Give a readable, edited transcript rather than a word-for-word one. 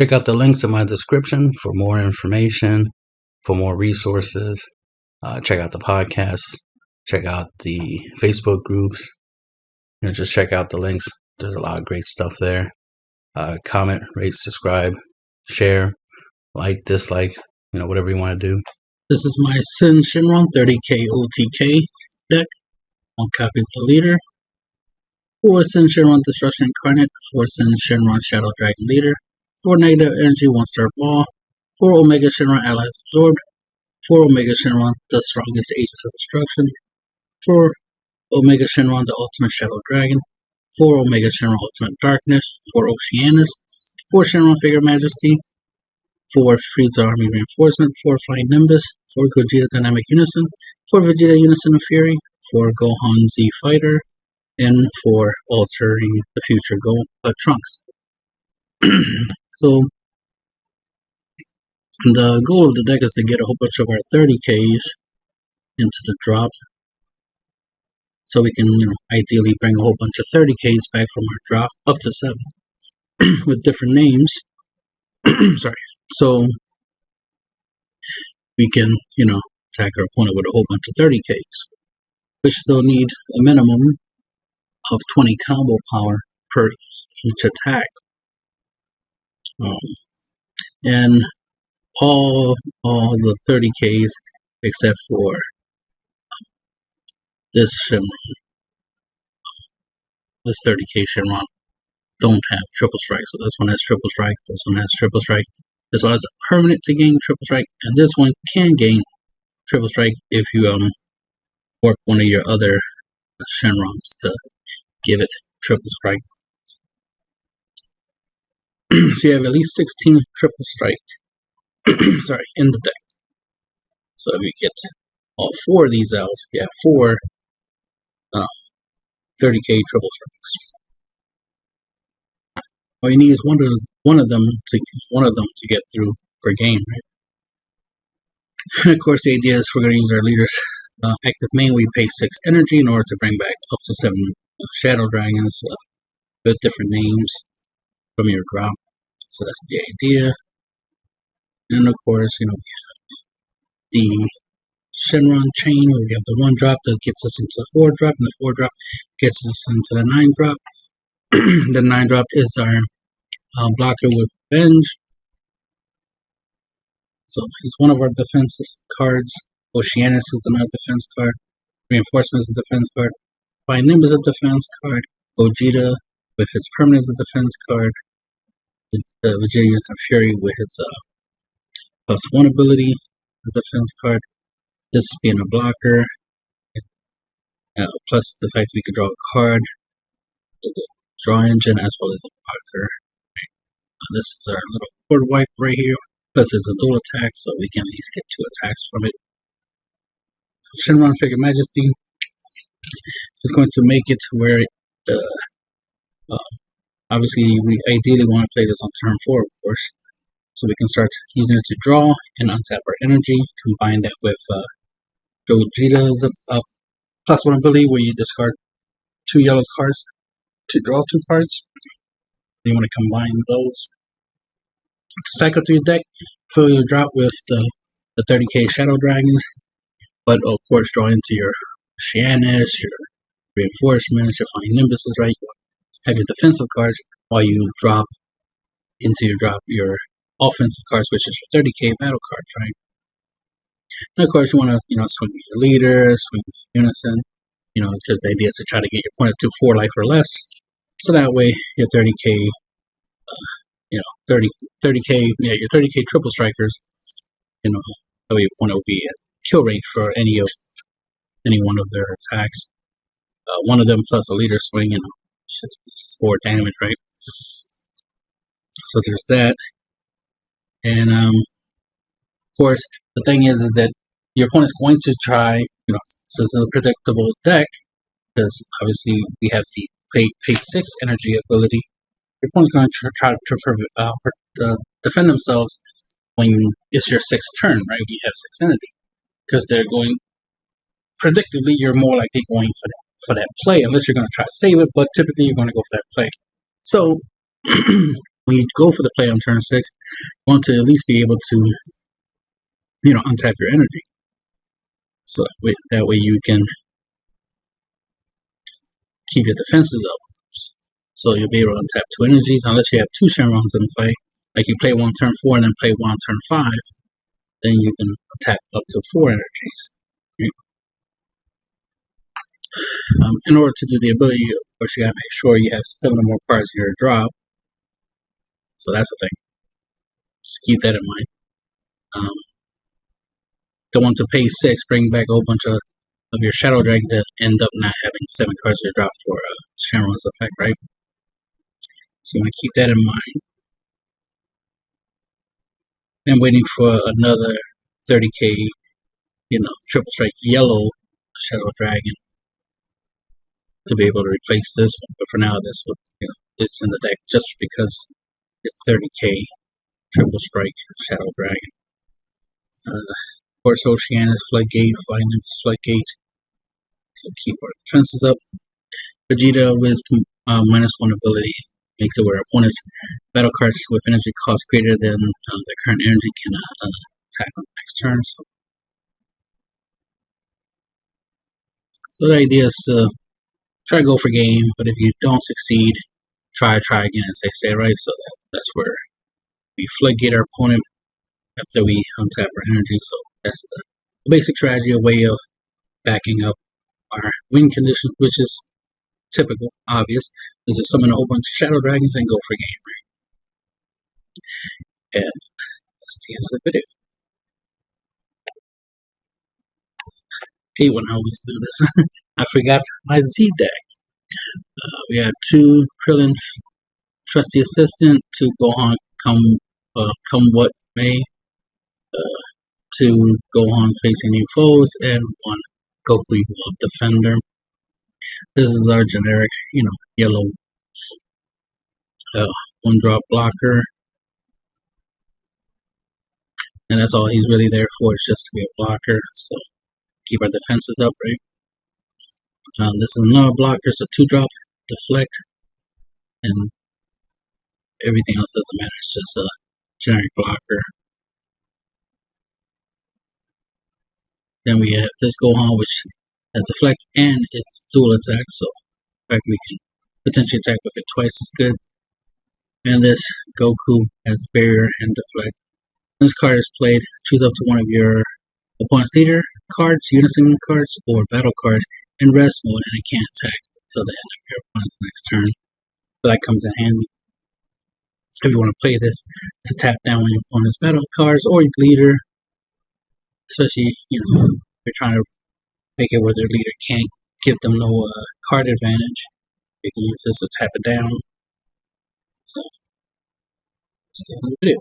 Check out the links in my description for more information, for more resources. Check out the podcast. Check out the Facebook groups. Just check out the links. There's a lot of great stuff there. Comment, rate, subscribe, share, like, dislike, whatever you want to do. This is my Shenron 30k OTK deck. 1 copy of the leader. 4 Shenron Destruction Incarnate. 4 Shenron Shadow Dragon Leader. 4 Negative Energy 1-star Ball. 4 Omega Shenron Allies Absorbed. 4 Omega Shenron The Strongest Agents of Destruction. 4 Omega Shenron The Ultimate Shadow Dragon. 4 Omega Shenron Ultimate Darkness. 4 Oceanus. 4 Shenron Figure Majesty. 4 Frieza Army Reinforcement. 4 Flying Nimbus. 4 Gogeta Dynamic Unison. 4 Vegeta Unison of Fury. 4 Gohan Z Fighter. And 4 Altering the Future Trunks. So, the goal of the deck is to get a whole bunch of our 30Ks into the drop. So we can, ideally bring a whole bunch of 30Ks back from our drop, up to 7, with different names. Sorry. So, we can, attack our opponent with a whole bunch of 30Ks, which still need a minimum of 20 combo power per each attack. And all the 30Ks except for this Shenron, this 30K Shenron, don't have triple strike. So this one has triple strike, this one has triple strike. This one has a permanent to gain triple strike, and this one can gain triple strike if you work one of your other Shenrons to give it triple strike. So you have at least 16 triple strike in the deck. So if you get all 4 of these out, you have 4 30K triple strikes. All you need is one of them to get through per game, right? And of course, the idea is we're going to use our leader's active main. We pay 6 energy in order to bring back up to 7 shadow dragons with different names from your drop. So that's the idea. And of course, we have the Shenron chain where we have the 1 drop that gets us into the 4 drop, and the 4 drop gets us into the 9 drop. The 9 drop is our blocker with Revenge. So he's one of our defense cards. Oceanus is another defense card. Reinforcement is a defense card. Flying Nimbus is a defense card. Gogeta with its permanent is a defense card. Vegeta Unison of Fury with its +1 ability is a defense card. This being a blocker, plus the fact we could draw a card, is a draw engine as well as a blocker. Right. This is our little board wipe right here. Plus it's a dual attack, so we can at least get 2 attacks from it. Shenron Figure Majesty is going to make it to where obviously we ideally want to play this on turn 4, of course. So we can start using it to draw and untap our energy. Combine that with Gogeta's +1 ability where you discard 2 yellow cards to draw 2 cards. You want to combine those. Cycle through your deck, fill your drop with the 30K Shadow Dragons, but of course draw into your Oceanus, your Reinforcements, your Flying Nimbuses, right? Have your defensive cards while you drop into your offensive cards, which is your 30K battle cards, right? And of course, you want to, swing your leader, swing your unison, because the idea is to try to get your opponent to 4 life or less. So that way, your 30K, 30K, your 30K triple strikers, that way your opponent will be at kill range for any one of their attacks. One of them plus a leader swing, it's 4 damage, right? So there's that. And of course, the thing is that your opponent's going to try, since it's a predictable deck, because obviously we have the pay 6 energy ability. Your opponent's going to try to defend themselves when it's your 6th turn, right? You have 6 energy, because they're going. Predictably, you're more likely going for that play, unless you're going to try to save it. But typically, you're going to go for that play. So when you go for the play on turn 6, you want to at least be able to, untap your energy. So that way you can keep your defenses up. So you'll be able to untap 2 energies unless you have 2 Shenrons in play. Like you play 1 turn 4 and then play 1 turn 5, then you can attack up to 4 energies. Right? In order to do the ability, of course, you gotta make sure you have 7 or more cards in your drop. So that's the thing. Just keep that in mind. Don't want to pay 6, bring back a whole bunch of your Shadow Dragons that end up not having 7 cards in your drop for Shenron's effect, right? So you want to keep that in mind. And waiting for another 30k, triple strike yellow Shadow Dragon to be able to replace this one. But for now, this one, it's in the deck just because it's 30k triple strike Shadow Dragon. Of course, Oceanus, Floodgate, Flying Nymphs, Floodgate. So keep our defenses up. Vegeta with -1 ability makes it where opponents' battle cards with energy cost greater than their current energy can attack on the next turn. So the idea is to try to go for game, but if you don't succeed, try again, as they say, right? So that's where we floodgate our opponent after we untap our energy. So that's the basic strategy, a way of backing up our win conditions, which is typical, obvious, is to summon a whole bunch of Shadow Dragons and go for game, right? And that's the end of the video. I hate when I always do this. I forgot my Z deck. We have 2 Krillin Trusty Assistant, 2 Gohan come what may, 2 Gohan facing new foes, and 1 Goku Evolved Defender. This is our generic, yellow 1-drop blocker. And that's all he's really there for, is just to be a blocker. So keep our defenses up, right? This is another blocker, so 2-drop, deflect, and everything else doesn't matter. It's just a generic blocker. Then we have this Gohan, which has deflect and it's dual attack, so in fact we can potentially attack with it twice as good. And this Goku has barrier and deflect. When this card is played, choose up to one of your opponent's leader cards, unison cards, or battle cards in rest mode, and it can't attack until the end of your opponent's next turn. So that comes in handy if you want to play this, to tap down on your opponent's battle cards or your leader, especially if you're trying to make it where their leader can't give them no card advantage. You can use this to tap it down. So, that's the end of the video.